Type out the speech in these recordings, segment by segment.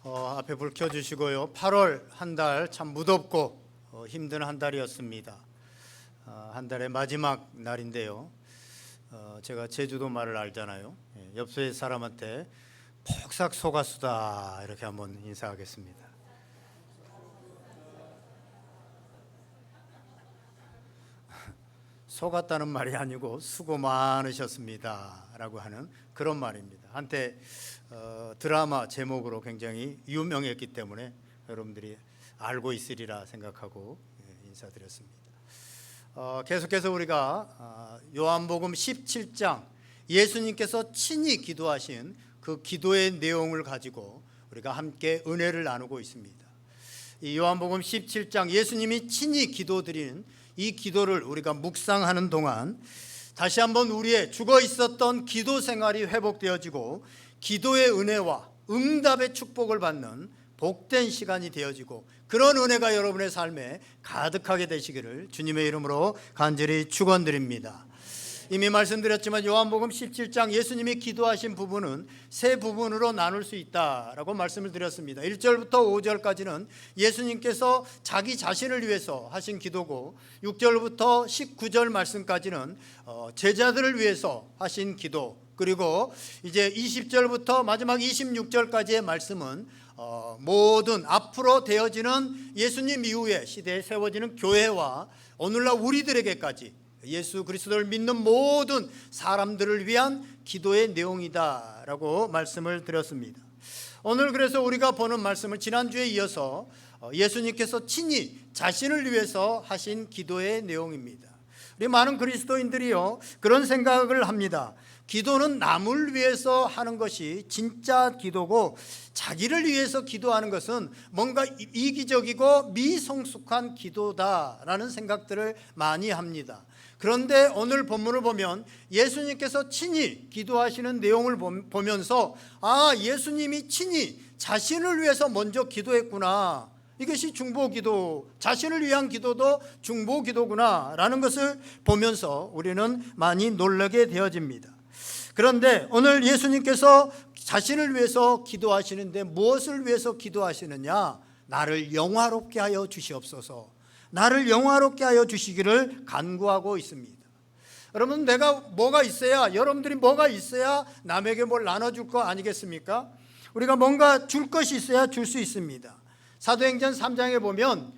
앞에 불 켜주시고요. 8월 한 달 참 무덥고 힘든 한 달이었습니다. 한 달의 마지막 날인데요. 제가 제주도 말을 알잖아요. 옆에 사람한테 폭삭 속았수다 이렇게 한번 인사하겠습니다. 속았다는 말이 아니고 수고 많으셨습니다 라고 하는 그런 말입니다. 한때 드라마 제목으로 굉장히 유명했기 때문에 여러분들이 알고 있으리라 생각하고 인사드렸습니다. 계속해서 우리가 요한복음 17장 예수님께서 친히 기도하신 그 기도의 내용을 가지고 우리가 함께 은혜를 나누고 있습니다. 이 요한복음 17장 예수님이 친히 기도드린 이 기도를 우리가 묵상하는 동안 다시 한번 우리의 죽어 있었던 기도 생활이 회복되어지고 기도의 은혜와 응답의 축복을 받는 복된 시간이 되어지고 그런 은혜가 여러분의 삶에 가득하게 되시기를 주님의 이름으로 간절히 축원드립니다. 이미 말씀드렸지만 요한복음 17장 예수님이 기도하신 부분은 세 부분으로 나눌 수 있다라고 말씀을 드렸습니다. 1절부터 5절까지는 예수님께서 자기 자신을 위해서 하신 기도고 6절부터 19절 말씀까지는 제자들을 위해서 하신 기도, 그리고 이제 20절부터 마지막 26절까지의 말씀은 모든 앞으로 되어지는 예수님 이후에 시대에 세워지는 교회와 오늘날 우리들에게까지 예수 그리스도를 믿는 모든 사람들을 위한 기도의 내용이다라고 말씀을 드렸습니다. 오늘 그래서 우리가 보는 말씀은 지난주에 이어서 예수님께서 친히 자신을 위해서 하신 기도의 내용입니다. 우리 많은 그리스도인들이요 그런 생각을 합니다. 기도는 남을 위해서 하는 것이 진짜 기도고 자기를 위해서 기도하는 것은 뭔가 이기적이고 미성숙한 기도다라는 생각들을 많이 합니다. 그런데 오늘 본문을 보면 예수님께서 친히 기도하시는 내용을 보면서 예수님이 친히 자신을 위해서 먼저 기도했구나, 이것이 중보기도, 자신을 위한 기도도 중보기도구나 라는 것을 보면서 우리는 많이 놀라게 되어집니다. 그런데 오늘 예수님께서 자신을 위해서 기도하시는데 무엇을 위해서 기도하시느냐? 나를 영화롭게 하여 주시옵소서, 나를 영화롭게 하여 주시기를 간구하고 있습니다. 여러분, 내가 뭐가 있어야, 여러분들이 뭐가 있어야 남에게 뭘 나눠줄 거 아니겠습니까? 우리가 뭔가 줄 것이 있어야 줄 수 있습니다. 사도행전 3장에 보면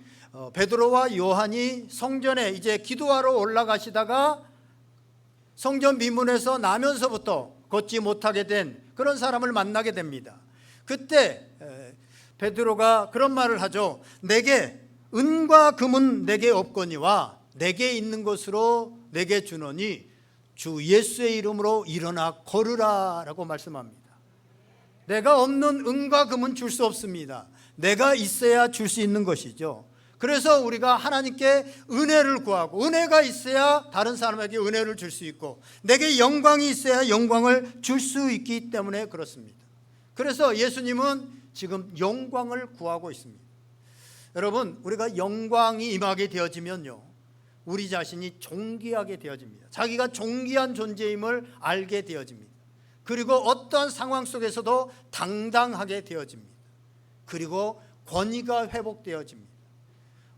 베드로와 요한이 성전에 이제 기도하러 올라가시다가 성전 미문에서 나면서부터 걷지 못하게 된 그런 사람을 만나게 됩니다. 그때 베드로가 그런 말을 하죠. 내게 은과 금은 내게 없거니와 내게 있는 것으로 내게 주노니 주 예수의 이름으로 일어나 걸으라 라고 말씀합니다. 내가 없는 은과 금은 줄 수 없습니다. 내가 있어야 줄 수 있는 것이죠. 그래서 우리가 하나님께 은혜를 구하고 은혜가 있어야 다른 사람에게 은혜를 줄 수 있고 내게 영광이 있어야 영광을 줄 수 있기 때문에 그렇습니다. 그래서 예수님은 지금 영광을 구하고 있습니다. 여러분, 우리가 영광이 임하게 되어지면요 우리 자신이 존귀하게 되어집니다. 자기가 존귀한 존재임을 알게 되어집니다. 그리고 어떠한 상황 속에서도 당당하게 되어집니다. 그리고 권위가 회복되어집니다.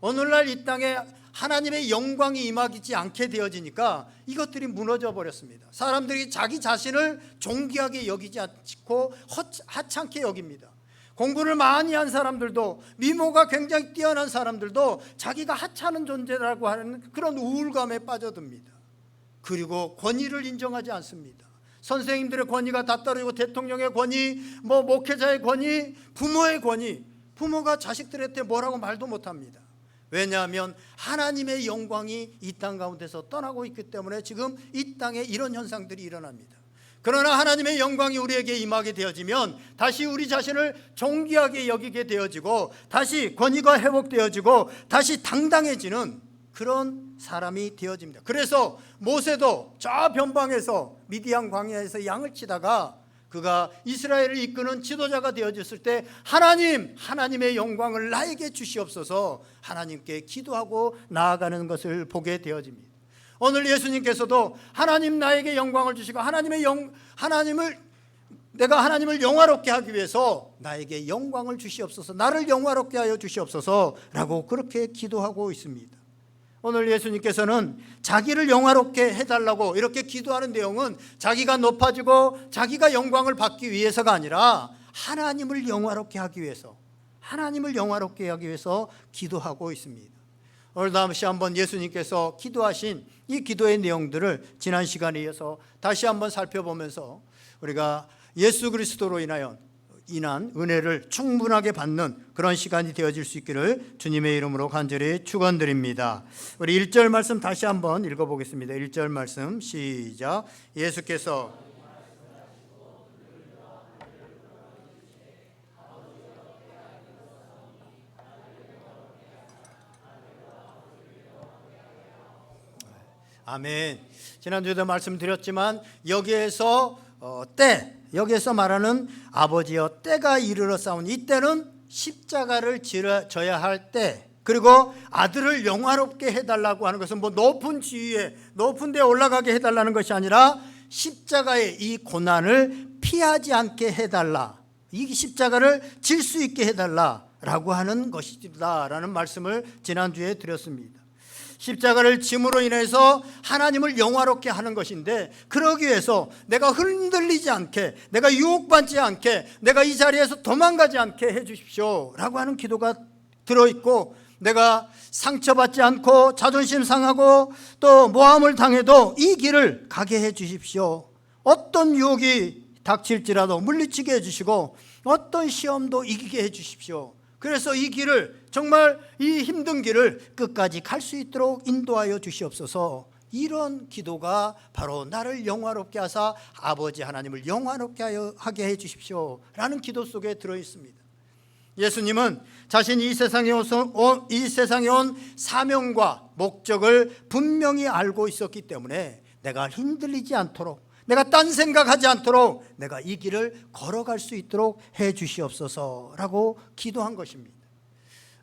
오늘날 이 땅에 하나님의 영광이 임하지 않게 되어지니까 이것들이 무너져 버렸습니다. 사람들이 자기 자신을 존귀하게 여기지 않고 하찮게 여깁니다. 공부를 많이 한 사람들도, 미모가 굉장히 뛰어난 사람들도 자기가 하찮은 존재라고 하는 그런 우울감에 빠져듭니다. 그리고 권위를 인정하지 않습니다. 선생님들의 권위가 다 떨어지고 대통령의 권위, 목회자의 권위, 부모의 권위, 부모가 자식들한테 뭐라고 말도 못합니다. 왜냐하면 하나님의 영광이 이 땅 가운데서 떠나고 있기 때문에 지금 이 땅에 이런 현상들이 일어납니다. 그러나 하나님의 영광이 우리에게 임하게 되어지면 다시 우리 자신을 존귀하게 여기게 되어지고 다시 권위가 회복되어지고 다시 당당해지는 그런 사람이 되어집니다. 그래서 모세도 저 변방에서 미디안 광야에서 양을 치다가 그가 이스라엘을 이끄는 지도자가 되어졌을 때 하나님의 영광을 나에게 주시옵소서 하나님께 기도하고 나아가는 것을 보게 되어집니다. 오늘 예수님께서도 하나님 나에게 영광을 주시고 하나님을 내가 하나님을 영화롭게 하기 위해서 나에게 영광을 주시옵소서, 나를 영화롭게 하여 주시옵소서라고 그렇게 기도하고 있습니다. 오늘 예수님께서는 자기를 영화롭게 해달라고 이렇게 기도하는 내용은 자기가 높아지고 자기가 영광을 받기 위해서가 아니라 하나님을 영화롭게 하기 위해서, 하나님을 영화롭게 하기 위해서 기도하고 있습니다. 오늘 다시 한번 예수님께서 기도하신 이 기도의 내용들을 지난 시간에 이어서 다시 한번 살펴보면서 우리가 예수 그리스도로 인한 은혜를 충분하게 받는 그런 시간이 되어질 수 있기를 주님의 이름으로 간절히 축원드립니다. 우리 1절 말씀 다시 한번 읽어보겠습니다. 1절 말씀 시작. 예수께서 아멘. 지난주에도 말씀드렸지만 여기에서 여기에서 말하는 아버지여 때가 이르러 싸운 이 때는 십자가를 져야 할 때, 그리고 아들을 영화롭게 해달라고 하는 것은 뭐 높은 지위에 높은 데 올라가게 해달라는 것이 아니라 십자가의 이 고난을 피하지 않게 해달라, 이 십자가를 질 수 있게 해달라라고 하는 것이다라는 말씀을 지난주에 드렸습니다. 십자가를 짐으로 인해서 하나님을 영화롭게 하는 것인데, 그러기 위해서 내가 흔들리지 않게, 내가 유혹받지 않게, 내가 이 자리에서 도망가지 않게 해주십시오 라고 하는 기도가 들어있고, 내가 상처받지 않고 자존심 상하고 또 모함을 당해도 이 길을 가게 해주십시오. 어떤 유혹이 닥칠지라도 물리치게 해주시고 어떤 시험도 이기게 해주십시오. 그래서 이 길을, 정말 이 힘든 길을 끝까지 갈 수 있도록 인도하여 주시옵소서. 이런 기도가 바로 나를 영화롭게 하사 아버지 하나님을 영화롭게 하게 해 주십시오 라는 기도 속에 들어있습니다. 예수님은 자신이 이 세상에 온 사명과 목적을 분명히 알고 있었기 때문에 내가 흔들리지 않도록, 내가 딴 생각하지 않도록 내가 이 길을 걸어갈 수 있도록 해 주시옵소서라고 기도한 것입니다.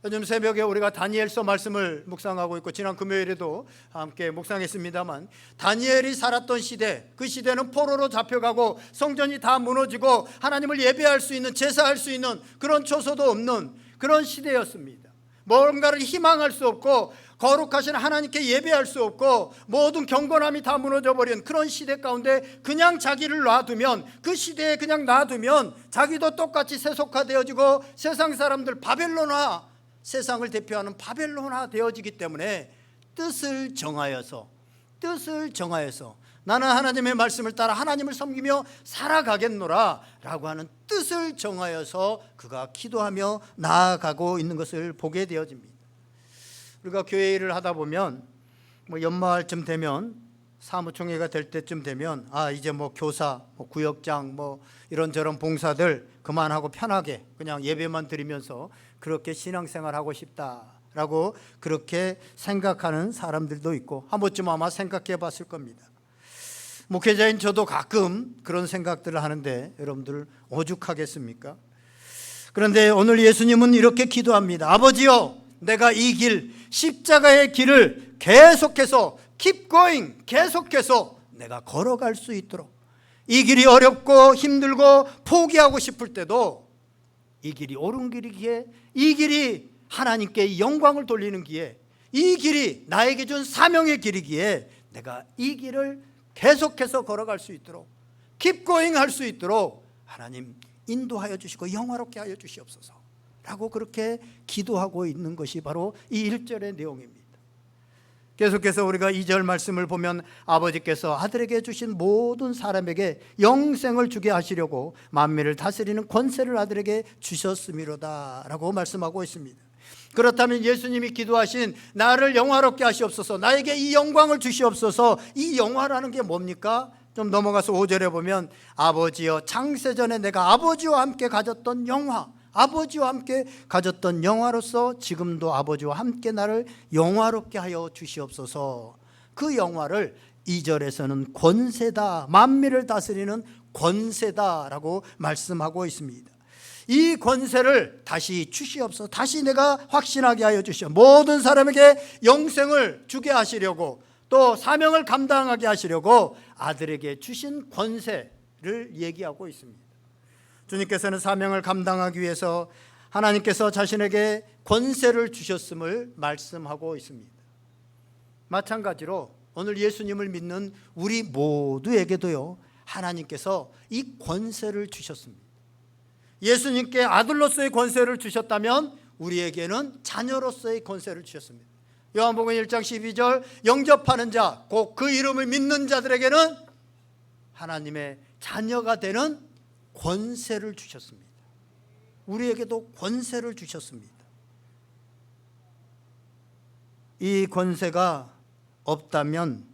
요즘 새벽에 우리가 다니엘서 말씀을 묵상하고 있고 지난 금요일에도 함께 묵상했습니다만, 다니엘이 살았던 시대, 그 시대는 포로로 잡혀가고 성전이 다 무너지고 하나님을 예배할 수 있는, 제사할 수 있는 그런 처소도 없는 그런 시대였습니다. 뭔가를 희망할 수 없고 거룩하신 하나님께 예배할 수 없고 모든 경건함이 다 무너져버린 그런 시대 가운데 그냥 자기를 놔두면, 그 시대에 그냥 놔두면 자기도 똑같이 세속화되어지고 세상 사람들 바벨론화, 세상을 대표하는 바벨론화 되어지기 때문에 뜻을 정하여서 나는 하나님의 말씀을 따라 하나님을 섬기며 살아가겠노라 라고 하는 뜻을 정하여서 그가 기도하며 나아가고 있는 것을 보게 되어집니다. 우리가 교회 일을 하다 보면 연말쯤 되면, 사무총회가 될 때쯤 되면 이제 교사, 구역장 이런저런 봉사들 그만하고 편하게 그냥 예배만 드리면서 그렇게 신앙생활하고 싶다라고 그렇게 생각하는 사람들도 있고 한 번쯤 아마 생각해 봤을 겁니다. 목회자인 저도 가끔 그런 생각들을 하는데 여러분들 오죽하겠습니까? 그런데 오늘 예수님은 이렇게 기도합니다. 아버지여, 내가 이 길, 십자가의 길을 계속해서 keep going, 계속해서 내가 걸어갈 수 있도록, 이 길이 어렵고 힘들고 포기하고 싶을 때도 이 길이 옳은 길이기에, 이 길이 하나님께 영광을 돌리는 기에, 이 길이 나에게 준 사명의 길이기에 내가 이 길을 계속해서 걸어갈 수 있도록, keep going 할 수 있도록 하나님 인도하여 주시고 영화롭게 하여 주시옵소서 라고 그렇게 기도하고 있는 것이 바로 이 1절의 내용입니다. 계속해서 우리가 2절 말씀을 보면 아버지께서 아들에게 주신 모든 사람에게 영생을 주게 하시려고 만민을 다스리는 권세를 아들에게 주셨음이로다 라고 말씀하고 있습니다. 그렇다면 예수님이 기도하신 나를 영화롭게 하시옵소서, 나에게 이 영광을 주시옵소서, 이 영화라는 게 뭡니까? 좀 넘어가서 5절에 보면 아버지여, 창세전에 내가 아버지와 함께 가졌던 영화, 아버지와 함께 가졌던 영화로서 지금도 아버지와 함께 나를 영화롭게 하여 주시옵소서. 그 영화를 2절에서는 권세다, 만민을 다스리는 권세다라고 말씀하고 있습니다. 이 권세를 다시 주시옵소서, 다시 내가 확신하게 하여 주시옵소서. 모든 사람에게 영생을 주게 하시려고, 또 사명을 감당하게 하시려고 아들에게 주신 권세를 얘기하고 있습니다. 주님께서는 사명을 감당하기 위해서 하나님께서 자신에게 권세를 주셨음을 말씀하고 있습니다. 마찬가지로 오늘 예수님을 믿는 우리 모두에게도요, 하나님께서 이 권세를 주셨습니다. 예수님께 아들로서의 권세를 주셨다면 우리에게는 자녀로서의 권세를 주셨습니다. 요한복음 1장 12절, 영접하는 자, 곧 그 이름을 믿는 자들에게는 하나님의 자녀가 되는 권세를 주셨습니다. 우리에게도 권세를 주셨습니다. 이 권세가 없다면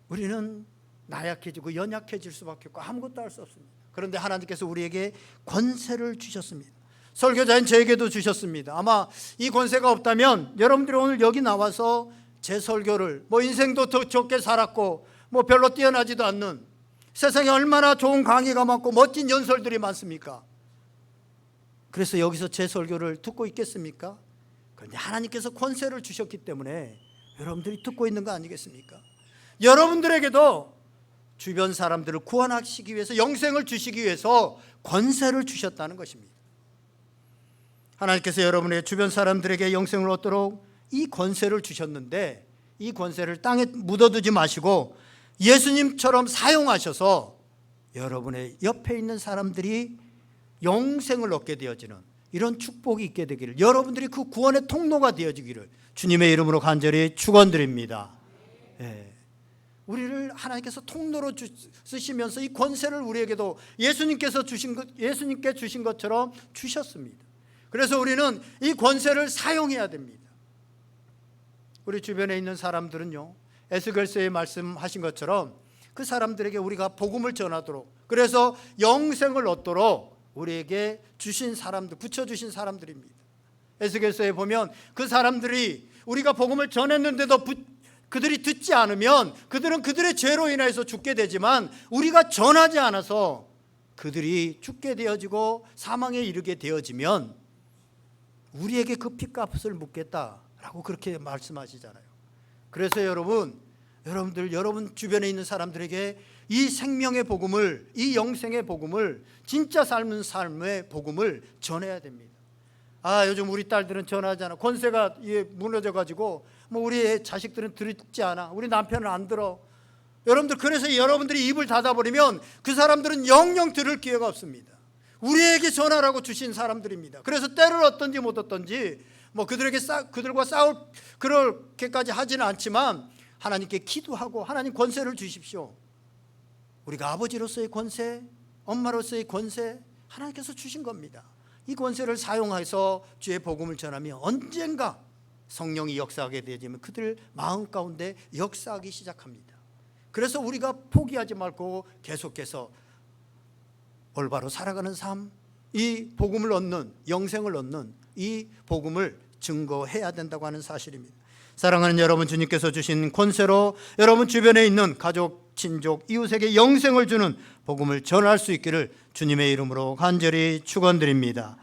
우리는 나약해지고 연약해질 수밖에 없고 아무것도 할 수 없습니다. 그런데 하나님께서 우리에게 권세를 주셨습니다. 설교자인 저에게도 주셨습니다. 아마 이 권세가 없다면 여러분들이 오늘 여기 나와서 제 설교를 인생도 더 좋게 살았고 별로 뛰어나지도 않는, 세상에 얼마나 좋은 강의가 많고 멋진 연설들이 많습니까? 그래서 여기서 제 설교를 듣고 있겠습니까? 그런데 하나님께서 권세를 주셨기 때문에 여러분들이 듣고 있는 거 아니겠습니까? 여러분들에게도 주변 사람들을 구원하시기 위해서, 영생을 주시기 위해서 권세를 주셨다는 것입니다. 하나님께서 여러분의 주변 사람들에게 영생을 얻도록 이 권세를 주셨는데, 이 권세를 땅에 묻어두지 마시고 예수님처럼 사용하셔서 여러분의 옆에 있는 사람들이 영생을 얻게 되어지는 이런 축복이 있게 되기를, 여러분들이 그 구원의 통로가 되어지기를 주님의 이름으로 간절히 축원드립니다. 우리를 하나님께서 통로로 쓰시면서 이 권세를 우리에게도 예수님께 주신 것처럼 주셨습니다. 그래서 우리는 이 권세를 사용해야 됩니다. 우리 주변에 있는 사람들은요, 에스겔서에 말씀하신 것처럼 그 사람들에게 우리가 복음을 전하도록, 그래서 영생을 얻도록 우리에게 주신 사람들, 붙여주신 사람들입니다. 에스겔서에 보면 그 사람들이 우리가 복음을 전했는데도 그들이 듣지 않으면 그들은 그들의 죄로 인해서 죽게 되지만, 우리가 전하지 않아서 그들이 죽게 되어지고 사망에 이르게 되어지면 우리에게 그 핏값을 묻겠다라고 그렇게 말씀하시잖아요. 그래서 여러분들 여러분 주변에 있는 사람들에게 이 생명의 복음을, 이 영생의 복음을, 진짜 삶의 복음을 전해야 됩니다. 요즘 우리 딸들은 전하지 않아. 권세가 무너져가지고 우리 자식들은 듣지 않아. 우리 남편은 안 들어. 여러분들, 그래서 여러분들이 입을 닫아버리면 그 사람들은 영영 들을 기회가 없습니다. 우리에게 전하라고 주신 사람들입니다. 그래서 때를 얻든지 못 얻든지 그들과 싸울 그렇게까지 하지는 않지만 하나님께 기도하고 하나님 권세를 주십시오. 우리가 아버지로서의 권세, 엄마로서의 권세 하나님께서 주신 겁니다. 이 권세를 사용해서 주의 복음을 전하면 언젠가 성령이 역사하게 되지만 그들 마음 가운데 역사하기 시작합니다. 그래서 우리가 포기하지 말고 계속해서 올바로 살아가는 삶, 이 복음을 얻는, 영생을 얻는 이 복음을 증거해야 된다고 하는 사실입니다. 사랑하는 여러분, 주님께서 주신 권세로 여러분 주변에 있는 가족, 친족, 이웃에게 영생을 주는 복음을 전할 수 있기를 주님의 이름으로 간절히 축원드립니다.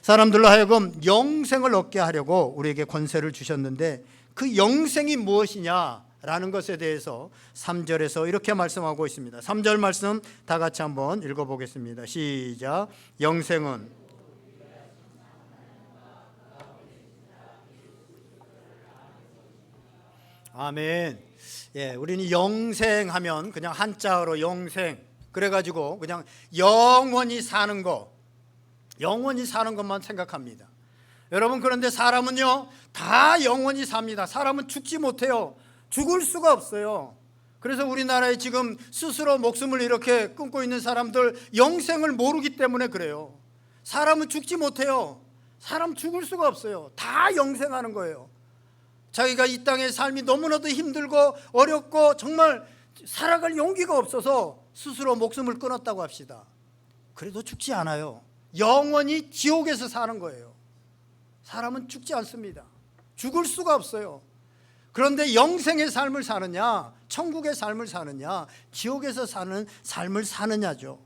사람들로 하여금 영생을 얻게 하려고 우리에게 권세를 주셨는데, 그 영생이 무엇이냐라는 것에 대해서 3절에서 이렇게 말씀하고 있습니다. 3절 말씀 다 같이 한번 읽어보겠습니다. 시작. 영생은 아멘. 우리는 영생하면 그냥 한자어로 영생, 그래가지고 그냥 영원히 사는 것만 생각합니다. 여러분, 그런데 사람은요 다 영원히 삽니다. 사람은 죽지 못해요. 죽을 수가 없어요. 그래서 우리나라에 지금 스스로 목숨을 이렇게 끊고 있는 사람들, 영생을 모르기 때문에 그래요. 사람은 죽지 못해요. 사람 죽을 수가 없어요. 다 영생하는 거예요. 자기가 이 땅의 삶이 너무나도 힘들고 어렵고 정말 살아갈 용기가 없어서 스스로 목숨을 끊었다고 합시다. 그래도 죽지 않아요. 영원히 지옥에서 사는 거예요. 사람은 죽지 않습니다. 죽을 수가 없어요. 그런데 영생의 삶을 사느냐, 천국의 삶을 사느냐, 지옥에서 사는 삶을 사느냐죠.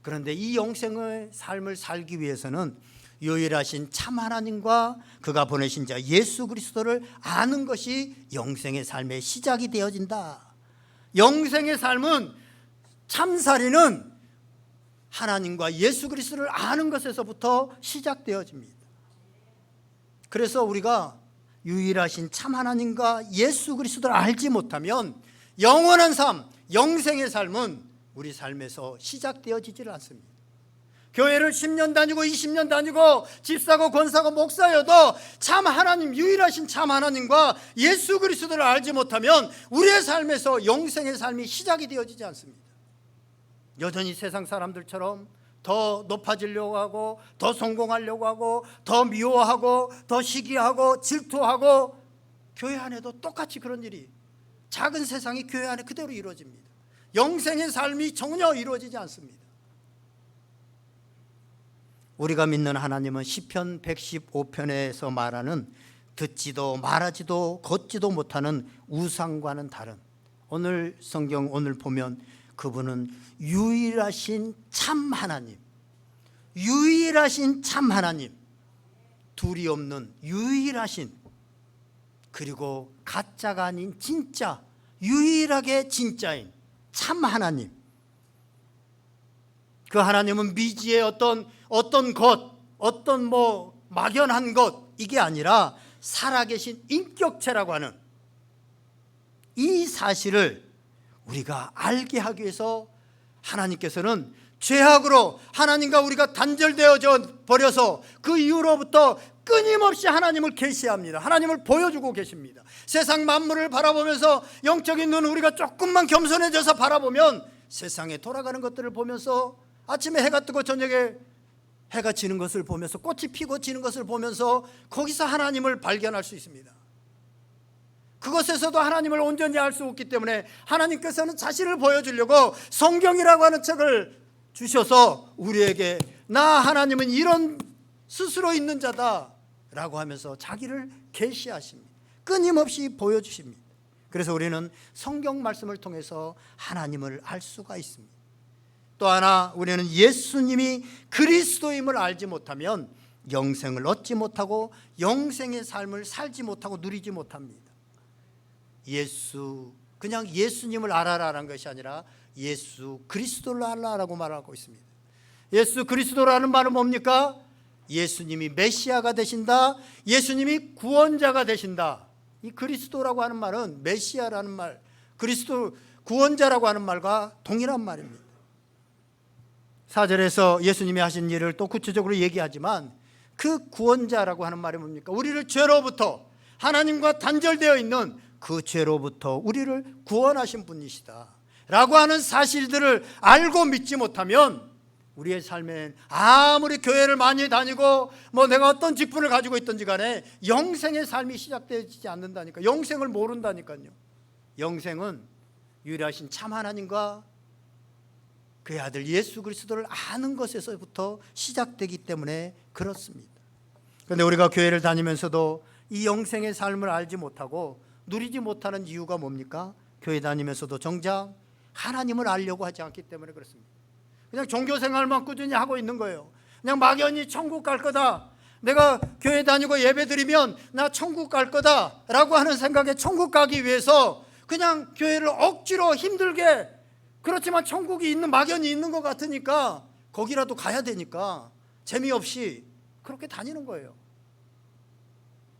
그런데 이 영생의 삶을 살기 위해서는 유일하신 참 하나님과 그가 보내신 자 예수 그리스도를 아는 것이 영생의 삶의 시작이 되어진다. 영생의 삶은, 참살이는 하나님과 예수 그리스도를 아는 것에서부터 시작되어집니다. 그래서 우리가 유일하신 참 하나님과 예수 그리스도를 알지 못하면 영원한 삶, 영생의 삶은 우리 삶에서 시작되어지질 않습니다. 교회를 10년 다니고 20년 다니고 집사고 권사고 목사여도 참 하나님, 유일하신 참 하나님과 예수 그리스도를 알지 못하면 우리의 삶에서 영생의 삶이 시작이 되어지지 않습니다. 여전히 세상 사람들처럼 더 높아지려고 하고 더 성공하려고 하고 더 미워하고 더 시기하고 질투하고, 교회 안에도 똑같이 그런 일이, 작은 세상이 교회 안에 그대로 이루어집니다. 영생의 삶이 전혀 이루어지지 않습니다. 우리가 믿는 하나님은 시편 115편에서 말하는 듣지도 말하지도 걷지도 못하는 우상과는 다른, 오늘 성경 오늘 보면 그분은 유일하신 참 하나님, 유일하신 참 하나님, 둘이 없는 유일하신, 그리고 가짜가 아닌 진짜, 유일하게 진짜인 참 하나님. 그 하나님은 미지의 어떤 것, 어떤 막연한 것, 이게 아니라 살아계신 인격체라고 하는 이 사실을 우리가 알게 하기 위해서 하나님께서는 죄악으로 하나님과 우리가 단절되어져 버려서 그 이후로부터 끊임없이 하나님을 계시합니다. 하나님을 보여주고 계십니다. 세상 만물을 바라보면서 영적인 눈, 우리가 조금만 겸손해져서 바라보면 세상에 돌아가는 것들을 보면서, 아침에 해가 뜨고 저녁에 해가 지는 것을 보면서, 꽃이 피고 지는 것을 보면서 거기서 하나님을 발견할 수 있습니다. 그것에서도 하나님을 온전히 알 수 없기 때문에 하나님께서는 자신을 보여주려고 성경이라고 하는 책을 주셔서 우리에게 나 하나님은 이런 스스로 있는 자다 라고 하면서 자기를 계시하십니다. 끊임없이 보여주십니다. 그래서 우리는 성경 말씀을 통해서 하나님을 알 수가 있습니다. 또 하나, 우리는 예수님이 그리스도임을 알지 못하면 영생을 얻지 못하고 영생의 삶을 살지 못하고 누리지 못합니다. 그냥 예수님을 알아라라는 것이 아니라 예수 그리스도를 알라라고 말하고 있습니다. 예수 그리스도라는 말은 뭡니까? 예수님이 메시아가 되신다, 예수님이 구원자가 되신다. 이 그리스도라고 하는 말은 메시아라는 말, 그리스도 구원자라고 하는 말과 동일한 말입니다. 4절에서 예수님이 하신 일을 또 구체적으로 얘기하지만 그 구원자라고 하는 말이 뭡니까? 우리를 죄로부터, 하나님과 단절되어 있는 그 죄로부터 우리를 구원하신 분이시다 라고 하는 사실들을 알고 믿지 못하면 우리의 삶엔 아무리 교회를 많이 다니고 내가 어떤 직분을 가지고 있든지 간에 영생의 삶이 시작되지 않는다니까. 영생을 모른다니까요. 영생은 유일하신 참 하나님과 그의 아들 예수 그리스도를 아는 것에서부터 시작되기 때문에 그렇습니다. 그런데 우리가 교회를 다니면서도 이 영생의 삶을 알지 못하고 누리지 못하는 이유가 뭡니까? 교회 다니면서도 정작 하나님을 알려고 하지 않기 때문에 그렇습니다. 그냥 종교생활만 꾸준히 하고 있는 거예요. 그냥 막연히 천국 갈 거다, 내가 교회 다니고 예배 드리면 나 천국 갈 거다 라고 하는 생각에 천국 가기 위해서 그냥 교회를 억지로 힘들게, 그렇지만 천국이 막연히 있는 것 같으니까 거기라도 가야 되니까 재미없이 그렇게 다니는 거예요.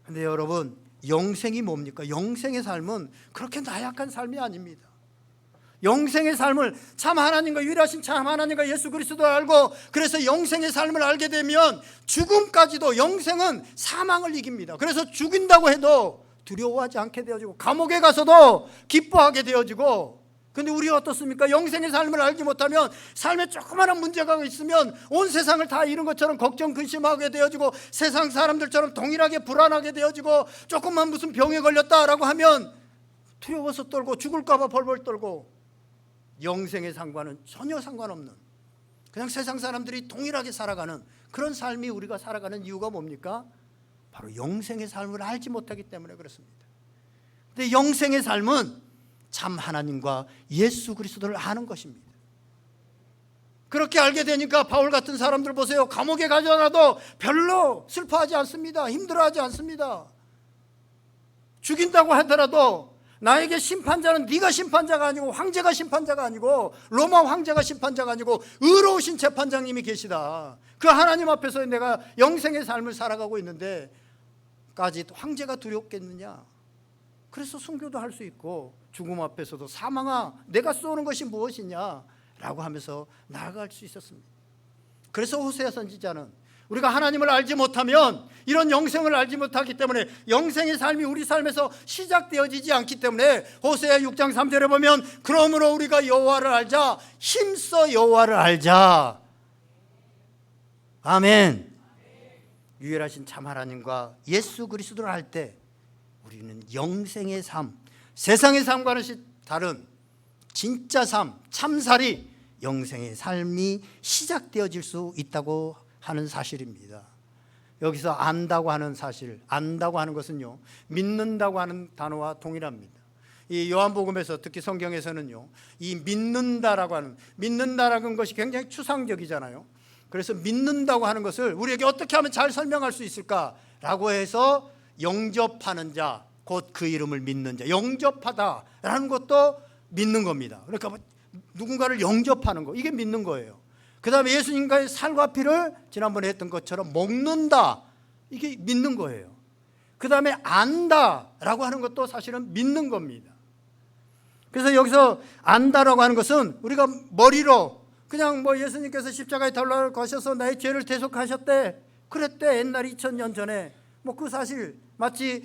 근데 여러분, 영생이 뭡니까? 영생의 삶은 그렇게 나약한 삶이 아닙니다. 영생의 삶을, 참 하나님과 유일하신 참 하나님과 예수 그리스도를 알고, 그래서 영생의 삶을 알게 되면 죽음까지도, 영생은 사망을 이깁니다. 그래서 죽인다고 해도 두려워하지 않게 되어지고 감옥에 가서도 기뻐하게 되어지고. 근데 우리 어떻습니까? 영생의 삶을 알지 못하면 삶에 조그마한 문제가 있으면 온 세상을 다 잃은 것처럼 걱정 근심하게 되어지고, 세상 사람들처럼 동일하게 불안하게 되어지고, 조금만 무슨 병에 걸렸다라고 하면 두려워서 떨고 죽을까 봐 벌벌 떨고, 영생의 상관은 전혀 상관없는, 그냥 세상 사람들이 동일하게 살아가는 그런 삶이 우리가 살아가는 이유가 뭡니까? 바로 영생의 삶을 알지 못하기 때문에 그렇습니다. 근데 영생의 삶은 참 하나님과 예수 그리스도를 아는 것입니다. 그렇게 알게 되니까 바울 같은 사람들 보세요. 감옥에 가져놔도 별로 슬퍼하지 않습니다. 힘들어하지 않습니다. 죽인다고 하더라도 나에게 심판자는 네가 심판자가 아니고 황제가 심판자가 아니고 로마 황제가 심판자가 아니고 의로우신 재판장님이 계시다. 그 하나님 앞에서 내가 영생의 삶을 살아가고 있는데 까지 황제가 두렵겠느냐. 그래서 순교도 할 수 있고 죽음 앞에서도 사망아 내가 쏘는 것이 무엇이냐 라고 하면서 나아갈 수 있었습니다. 그래서 호세아 선지자는 우리가 하나님을 알지 못하면 이런 영생을 알지 못하기 때문에 영생의 삶이 우리 삶에서 시작되어지지 않기 때문에 호세아 6장 3절에 보면 그러므로 우리가 여호와를 알자 힘써 여호와를 알자. 아멘. 유일하신 참 하나님과 예수 그리스도를 알 때 우리는 영생의 삶, 세상의 삶과는 다른 진짜 삶, 참살이 영생의 삶이 시작되어질 수 있다고 하는 사실입니다. 여기서 안다고 하는 사실, 안다고 하는 것은요, 믿는다고 하는 단어와 동일합니다. 이 요한복음에서 특히 성경에서는요, 이 믿는다라는 것이 굉장히 추상적이잖아요. 그래서 믿는다고 하는 것을 우리에게 어떻게 하면 잘 설명할 수 있을까라고 해서 영접하는 자, 곧 그 이름을 믿는 자, 영접하다라는 것도 믿는 겁니다. 그러니까 누군가를 영접하는 거, 이게 믿는 거예요. 그 다음에 예수님과의 살과 피를 지난번에 했던 것처럼 먹는다, 이게 믿는 거예요. 그 다음에 안다라고 하는 것도 사실은 믿는 겁니다. 그래서 여기서 안다라고 하는 것은 우리가 머리로 그냥 예수님께서 십자가에 달려 가셔서 나의 죄를 대속하셨대, 그랬대, 옛날 2000년 전에 그 사실 마치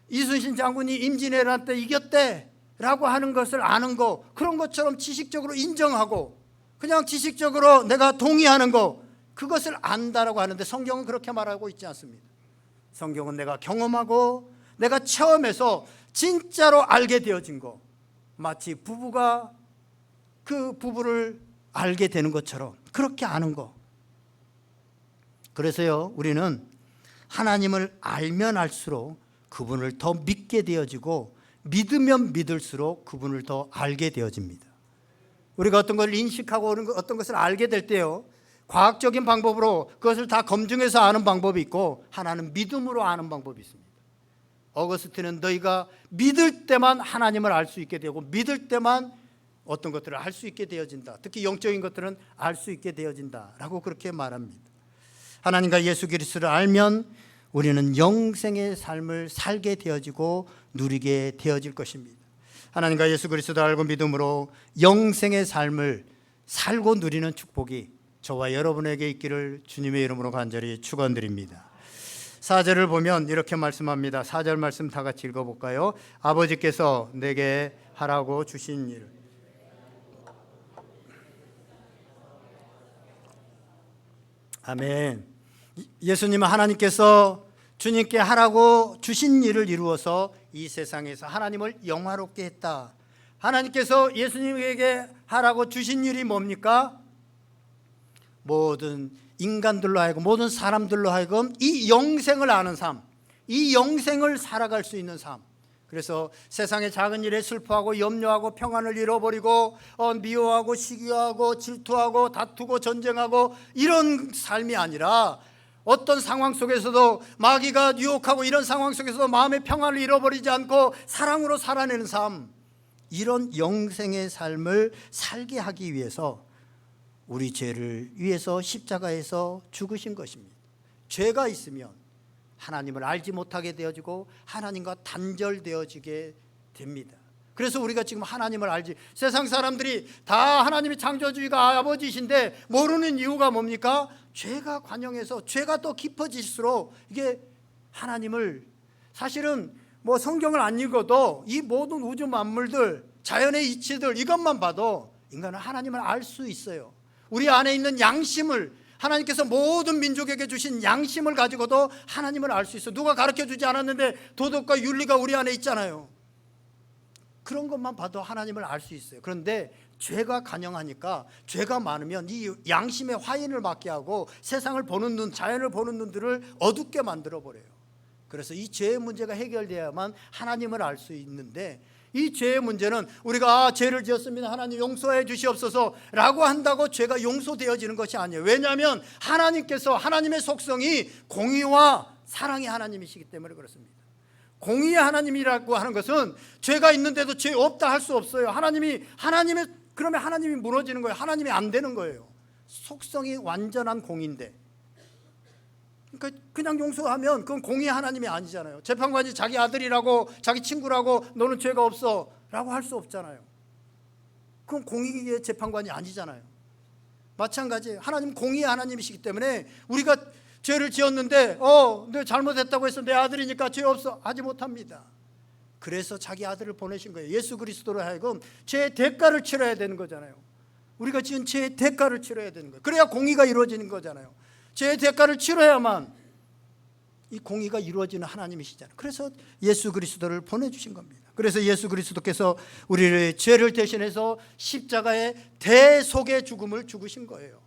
이순신 장군이 임진왜란 때 이겼대 라고 하는 것을 아는 거, 그런 것처럼 지식적으로 인정하고 그냥 지식적으로 내가 동의하는 거, 그것을 안다라고 하는데 성경은 그렇게 말하고 있지 않습니다. 성경은 내가 경험하고 내가 체험해서 진짜로 알게 되어진 거, 마치 부부가 그 부부를 알게 되는 것처럼 그렇게 아는 거. 그래서요, 우리는 하나님을 알면 알수록 그분을 더 믿게 되어지고 믿으면 믿을수록 그분을 더 알게 되어집니다. 우리가 어떤 걸 인식하고 어떤 것을 알게 될 때요, 과학적인 방법으로 그것을 다 검증해서 아는 방법이 있고 하나는 믿음으로 아는 방법이 있습니다. 어거스틴은 너희가 믿을 때만 하나님을 알 수 있게 되고 믿을 때만 어떤 것들을 알 수 있게 되어진다, 특히 영적인 것들은 알 수 있게 되어진다 라고 그렇게 말합니다. 하나님과 예수 그리스도를 알면 우리는 영생의 삶을 살게 되어지고 누리게 되어질 것입니다. 하나님과 예수 그리스도를 알고 믿음으로 영생의 삶을 살고 누리는 축복이 저와 여러분에게 있기를 주님의 이름으로 간절히 축원드립니다. 4절을 보면 이렇게 말씀합니다. 4절 말씀 다 같이 읽어볼까요? 아버지께서 내게 하라고 주신 일. 아멘. 예수님은 하나님께서 주님께 하라고 주신 일을 이루어서 이 세상에서 하나님을 영화롭게 했다. 하나님께서 예수님에게 하라고 주신 일이 뭡니까? 모든 인간들로 하여금, 모든 사람들로 하여금 이 영생을 아는 삶, 이 영생을 살아갈 수 있는 삶. 그래서 세상의 작은 일에 슬퍼하고 염려하고 평안을 잃어버리고 미워하고 시기하고 질투하고 다투고 전쟁하고 이런 삶이 아니라 어떤 상황 속에서도 마귀가 유혹하고 이런 상황 속에서도 마음의 평안을 잃어버리지 않고 사랑으로 살아내는 삶, 이런 영생의 삶을 살게 하기 위해서 우리 죄를 위해서 십자가에서 죽으신 것입니다. 죄가 있으면 하나님을 알지 못하게 되어지고 하나님과 단절되어지게 됩니다. 그래서 우리가 지금 하나님을 알지, 세상 사람들이 다 하나님이 창조주의가 아버지이신데 모르는 이유가 뭡니까? 죄가 관영해서 죄가 또 깊어질수록 이게 하나님을, 사실은 성경을 안 읽어도 이 모든 우주 만물들, 자연의 이치들, 이것만 봐도 인간은 하나님을 알 수 있어요. 우리 안에 있는 양심을, 하나님께서 모든 민족에게 주신 양심을 가지고도 하나님을 알 수 있어. 누가 가르쳐주지 않았는데 도덕과 윤리가 우리 안에 있잖아요. 그런 것만 봐도 하나님을 알 수 있어요. 그런데 죄가 간영하니까, 죄가 많으면 이 양심의 화인을 맞게 하고 세상을 보는 눈, 자연을 보는 눈들을 어둡게 만들어버려요. 그래서 이 죄의 문제가 해결돼야만 하나님을 알 수 있는데, 이 죄의 문제는 우리가 죄를 지었습니다, 하나님 용서해 주시옵소서 라고 한다고 죄가 용서되어지는 것이 아니에요. 왜냐하면 하나님께서, 하나님의 속성이 공의와 사랑의 하나님이시기 때문에 그렇습니다. 공의의 하나님이라고 하는 것은 죄가 있는데도 죄 없다 할 수 없어요. 그러면 하나님이 무너지는 거예요. 하나님이 안 되는 거예요. 속성이 완전한 공의인데, 그러니까 그냥 용서하면 그건 공의의 하나님이 아니잖아요. 재판관이 자기 아들이라고 자기 친구라고 너는 죄가 없어 라고 할 수 없잖아요. 그건 공의의 재판관이 아니잖아요. 마찬가지, 하나님 공의의 하나님이시기 때문에 우리가 죄를 지었는데 내 잘못했다고 해서 내 아들이니까 죄 없어 하지 못합니다. 그래서 자기 아들을 보내신 거예요. 예수 그리스도로 하여금 죄의 대가를 치러야 되는 거잖아요. 우리가 지은 죄의 대가를 치러야 되는 거예요. 그래야 공의가 이루어지는 거잖아요. 죄의 대가를 치러야만 이 공의가 이루어지는 하나님이시잖아요. 그래서 예수 그리스도를 보내주신 겁니다. 그래서 예수 그리스도께서 우리의 죄를 대신해서 십자가의 대속의 죽음을 죽으신 거예요.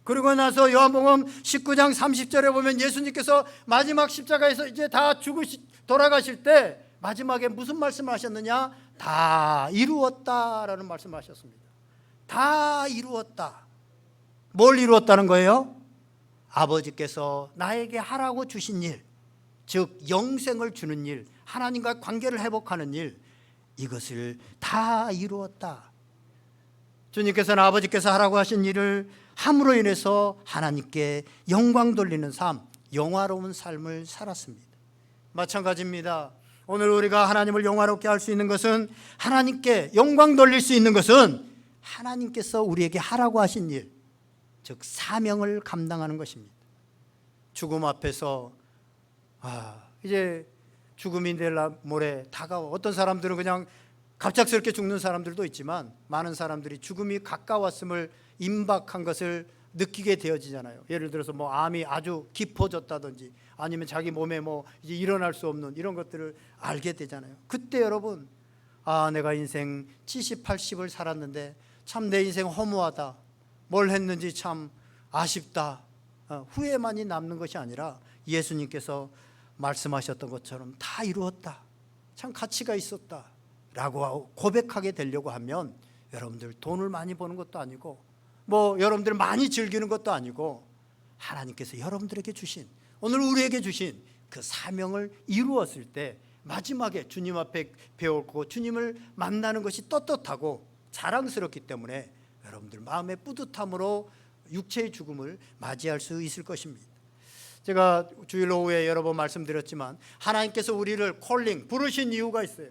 그러고 나서 요한복음 19장 30절에 보면 예수님께서 마지막 십자가에서 이제 다 돌아가실 때 마지막에 무슨 말씀을 하셨느냐? 다 이루었다라는 말씀을 하셨습니다. 다 이루었다. 뭘 이루었다는 거예요? 아버지께서 나에게 하라고 주신 일, 즉 영생을 주는 일, 하나님과 관계를 회복하는 일, 이것을 다 이루었다. 주님께서는 아버지께서 하라고 하신 일을 함으로 인해서 하나님께 영광 돌리는 삶, 영화로운 삶을 살았습니다. 마찬가지입니다. 오늘 우리가 하나님을 영화롭게 할 수 있는 것은, 하나님께 영광 돌릴 수 있는 것은 하나님께서 우리에게 하라고 하신 일, 즉 사명을 감당하는 것입니다. 죽음 앞에서 이제 죽음이 내일 모레 다가와. 어떤 사람들은 그냥 갑작스럽게 죽는 사람들도 있지만, 많은 사람들이 죽음이 가까웠음을, 임박한 것을 느끼게 되어지잖아요. 예를 들어서 암이 아주 깊어졌다든지, 아니면 자기 몸에 이제 일어날 수 없는 이런 것들을 알게 되잖아요. 그때 여러분, 내가 인생 70, 80을 살았는데 참 내 인생 허무하다, 뭘 했는지 참 아쉽다, 후회만이 남는 것이 아니라 예수님께서 말씀하셨던 것처럼 다 이루었다, 참 가치가 있었다 라고 고백하게 되려고 하면, 여러분들 돈을 많이 버는 것도 아니고 여러분들 많이 즐기는 것도 아니고, 하나님께서 여러분들에게 주신, 오늘 우리에게 주신 그 사명을 이루었을 때 마지막에 주님 앞에 배웠고 주님을 만나는 것이 떳떳하고 자랑스럽기 때문에 여러분들 마음의 뿌듯함으로 육체의 죽음을 맞이할 수 있을 것입니다. 제가 주일 오후에 여러 번 말씀드렸지만, 하나님께서 우리를 부르신 이유가 있어요.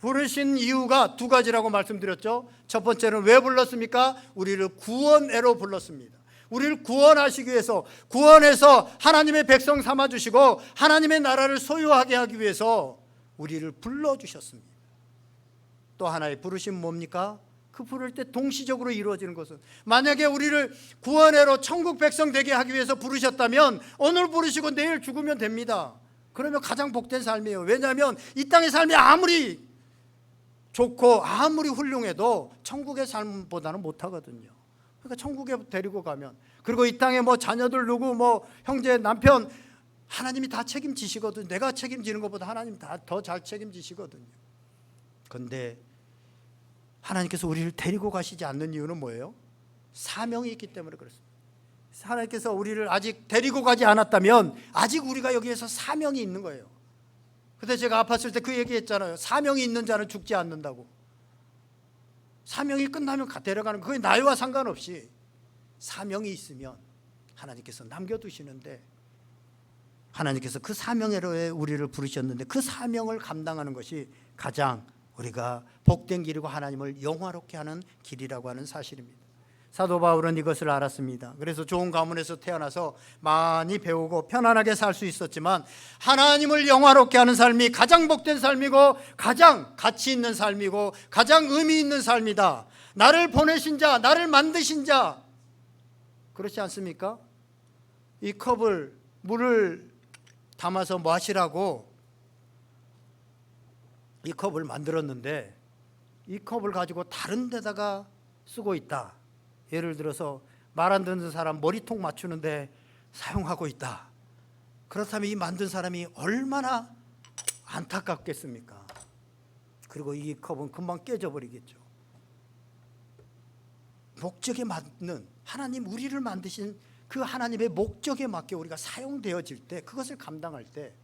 부르신 이유가 두 가지라고 말씀드렸죠. 첫 번째는 왜 불렀습니까? 우리를 구원해로 불렀습니다. 우리를 구원하시기 위해서, 구원해서 하나님의 백성 삼아주시고 하나님의 나라를 소유하게 하기 위해서 우리를 불러주셨습니다. 또 하나의 부르심 뭡니까? 그 부를 때 동시적으로 이루어지는 것은, 만약에 우리를 구원해로 천국 백성 되게 하기 위해서 부르셨다면 오늘 부르시고 내일 죽으면 됩니다. 그러면 가장 복된 삶이에요. 왜냐하면 이 땅의 삶이 아무리 좋고 아무리 훌륭해도 천국의 삶보다는 못하거든요. 그러니까 천국에 데리고 가면, 그리고 이 땅에 자녀들 누구 형제 남편, 하나님이 다 책임지시거든요. 내가 책임지는 것보다 하나님 더 잘 책임지시거든요. 그런데 하나님께서 우리를 데리고 가시지 않는 이유는 뭐예요? 사명이 있기 때문에 그렇습니다. 하나님께서 우리를 아직 데리고 가지 않았다면 아직 우리가 여기에서 사명이 있는 거예요. 그때 제가 아팠을 때 그 얘기했잖아요. 사명이 있는 자는 죽지 않는다고. 사명이 끝나면 데려가는, 그게 나이와 상관없이 사명이 있으면 하나님께서 남겨두시는데, 하나님께서 그 사명으로 우리를 부르셨는데 그 사명을 감당하는 것이 가장 우리가 복된 길이고 하나님을 영화롭게 하는 길이라고 하는 사실입니다. 사도 바울은 이것을 알았습니다. 그래서 좋은 가문에서 태어나서 많이 배우고 편안하게 살 수 있었지만, 하나님을 영화롭게 하는 삶이 가장 복된 삶이고 가장 가치 있는 삶이고 가장 의미 있는 삶이다. 나를 보내신 자, 나를 만드신 자, 그렇지 않습니까? 이 컵을, 물을 담아서 마시라고 이 컵을 만들었는데 이 컵을 가지고 다른 데다가 쓰고 있다. 예를 들어서 말 안 듣는 사람 머리통 맞추는데 사용하고 있다. 그렇다면 이 만든 사람이 얼마나 안타깝겠습니까? 그리고 이 컵은 금방 깨져버리겠죠. 목적에 맞는, 하나님 우리를 만드신 그 하나님의 목적에 맞게 우리가 사용되어질 때, 그것을 감당할 때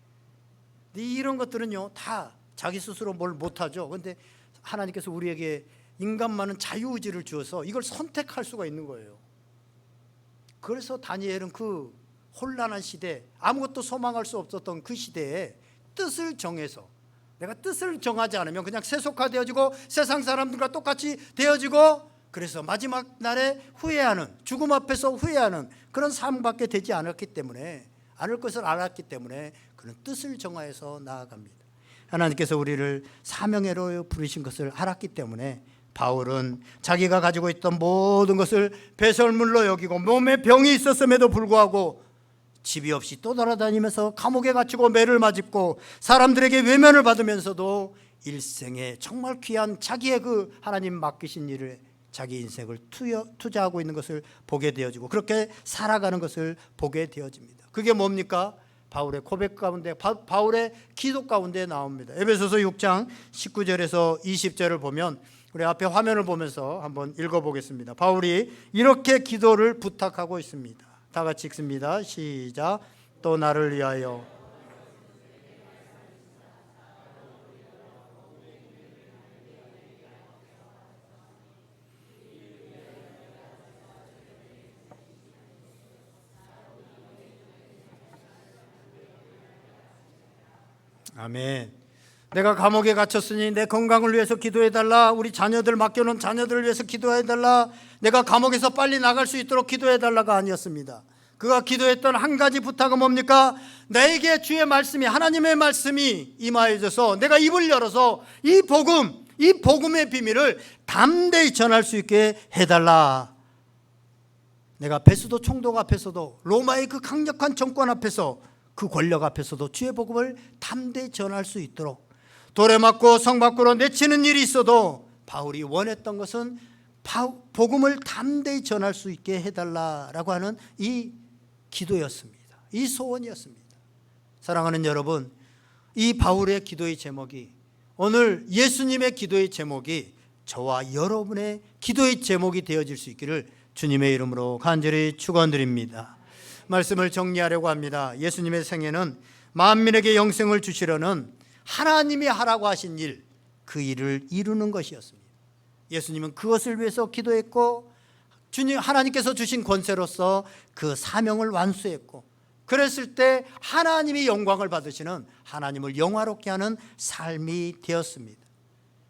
이런 것들은요 다 자기 스스로 뭘 못하죠. 그런데 하나님께서 우리에게 인간만은 자유의지를 주어서 이걸 선택할 수가 있는 거예요. 그래서 다니엘은 그 혼란한 시대, 아무것도 소망할 수 없었던 그 시대에 뜻을 정해서, 내가 뜻을 정하지 않으면 그냥 세속화되어지고 세상 사람들과 똑같이 되어지고, 그래서 마지막 날에 후회하는, 죽음 앞에서 후회하는 그런 삶밖에 되지 않을 것을 알았기 때문에 그런 뜻을 정하여서 나아갑니다. 하나님께서 우리를 사명회로 부르신 것을 알았기 때문에 바울은 자기가 가지고 있던 모든 것을 배설물로 여기고 몸에 병이 있었음에도 불구하고 집이 없이 떠돌아다니면서 감옥에 갇히고 매를 맞고 사람들에게 외면을 받으면서도 일생에 정말 귀한 자기의 그 하나님 맡기신 일을, 자기 인생을 투자하고 있는 것을 보게 되어지고 그렇게 살아가는 것을 보게 되어집니다. 그게 뭡니까? 바울의 고백 가운데, 바울의 기도 가운데 나옵니다. 에베소서 6장 19절에서 20절을 보면, 우리 앞에 화면을 보면서 한번 읽어보겠습니다. 바울이 이렇게 기도를 부탁하고 있습니다. 다 같이 읽습니다. 시작. 또 나를 위하여 아멘. 내가 감옥에 갇혔으니 내 건강을 위해서 기도해달라. 우리 자녀들 맡겨놓은 자녀들을 위해서 기도해달라. 내가 감옥에서 빨리 나갈 수 있도록 기도해달라가 아니었습니다. 그가 기도했던 한 가지 부탁은 뭡니까? 나에게 주의 말씀이, 하나님의 말씀이 임하여져서 내가 입을 열어서 이 복음의 비밀을 담대히 전할 수 있게 해달라. 내가 베스도 총독 앞에서도, 로마의 그 강력한 정권 앞에서, 그 권력 앞에서도 주의 복음을 담대히 전할 수 있도록, 돌에 맞고 성 밖으로 내치는 일이 있어도 바울이 원했던 것은 복음을 담대히 전할 수 있게 해달라라고 하는 이 기도였습니다. 이 소원이었습니다. 사랑하는 여러분, 이 바울의 기도의 제목이, 오늘 예수님의 기도의 제목이 저와 여러분의 기도의 제목이 되어질 수 있기를 주님의 이름으로 간절히 축원드립니다. 말씀을 정리하려고 합니다. 예수님의 생애는 만민에게 영생을 주시려는 하나님이 하라고 하신 일, 그 일을 이루는 것이었습니다. 예수님은 그것을 위해서 기도했고, 하나님께서 주신 권세로서 그 사명을 완수했고, 그랬을 때 하나님이 영광을 받으시는, 하나님을 영화롭게 하는 삶이 되었습니다.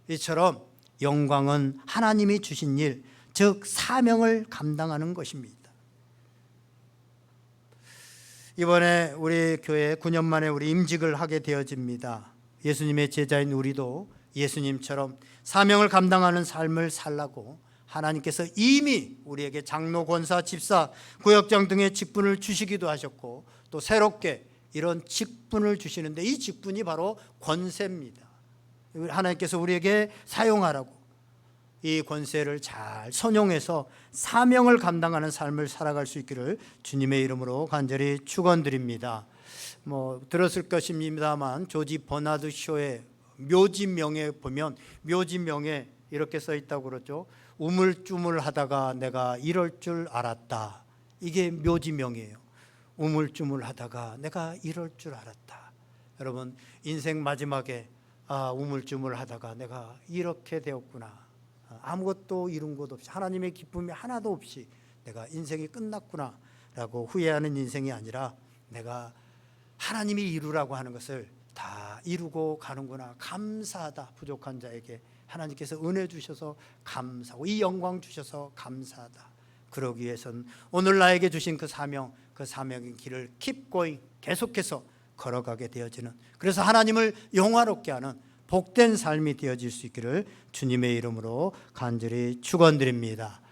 이처럼 영광은 하나님이 주신 일, 즉 사명을 감당하는 것입니다. 이번에 우리 교회 9년 만에 우리 임직을 하게 되어집니다. 예수님의 제자인 우리도 예수님처럼 사명을 감당하는 삶을 살라고 하나님께서 이미 우리에게 장로, 권사, 집사, 구역장 등의 직분을 주시기도 하셨고, 또 새롭게 이런 직분을 주시는데, 이 직분이 바로 권세입니다. 하나님께서 우리에게 사용하라고, 이 권세를 잘 선용해서 사명을 감당하는 삶을 살아갈 수 있기를 주님의 이름으로 간절히 축원드립니다. 들었을 것입니다만, 조지 버나드 쇼의 묘지명에 보면, 묘지명에 이렇게 써 있다고 그러죠. 우물쭈물하다가 내가 이럴 줄 알았다. 이게 묘지명이에요. 우물쭈물하다가 내가 이럴 줄 알았다. 여러분, 인생 마지막에 우물쭈물하다가 내가 이렇게 되었구나, 아무것도 이룬 것 없이, 하나님의 기쁨이 하나도 없이 내가 인생이 끝났구나 라고 후회하는 인생이 아니라, 내가 하나님이 이루라고 하는 것을 다 이루고 가는구나, 감사하다. 부족한 자에게 하나님께서 은혜 주셔서 감사하고 이 영광 주셔서 감사하다. 그러기 위해서는 오늘 나에게 주신 그 사명의 길을 keep going, 계속해서 걸어가게 되어지는, 그래서 하나님을 영화롭게 하는 복된 삶이 되어질 수 있기를 주님의 이름으로 간절히 축원드립니다.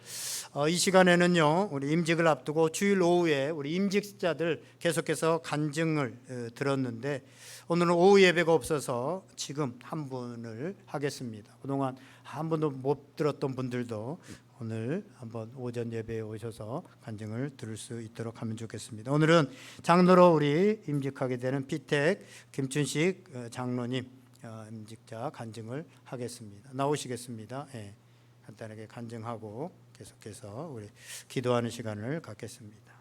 이 시간에는요, 우리 임직을 앞두고 주일 오후에 우리 임직자들 계속해서 간증을 들었는데, 오늘은 오후 예배가 없어서 지금 한 분을 하겠습니다. 그동안 한 번도 못 들었던 분들도 오늘 한번 오전 예배에 오셔서 간증을 들을 수 있도록 하면 좋겠습니다. 오늘은 장로로 우리 임직하게 되는 피택 김춘식 장로님 임직자 간증을 하겠습니다. 나오시겠습니다. 간단하게 간증하고 계속해서 우리 기도하는 시간을 갖겠습니다.